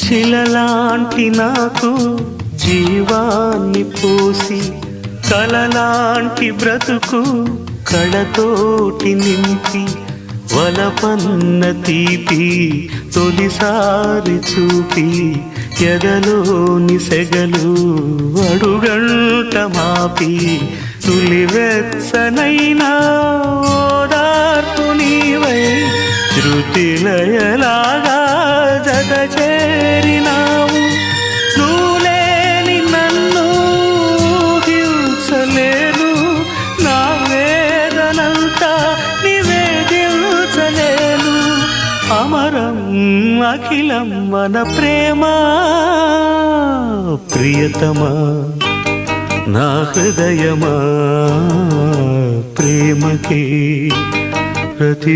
శిలలాంటి నాకు జీవాన్ని పోసి కలలాంటి బ్రతుకు కళతోటి నింపి వలపన్న తీపి తొలిసారి చూపి ఎదలోని సెగలు అడుగంట మాపి తులివెచ్చనైనా ఓదార్పు నీవై శృతిలయలాగా జత చేరినావు. నువ్వులేని నన్ను హింసలేను, నా వేదనంతా నివేదించలేను. అమరం అఖిలం మన ప్రేమ ప్రియతమా నా హృదయమా ప్రేమకే ప్రతి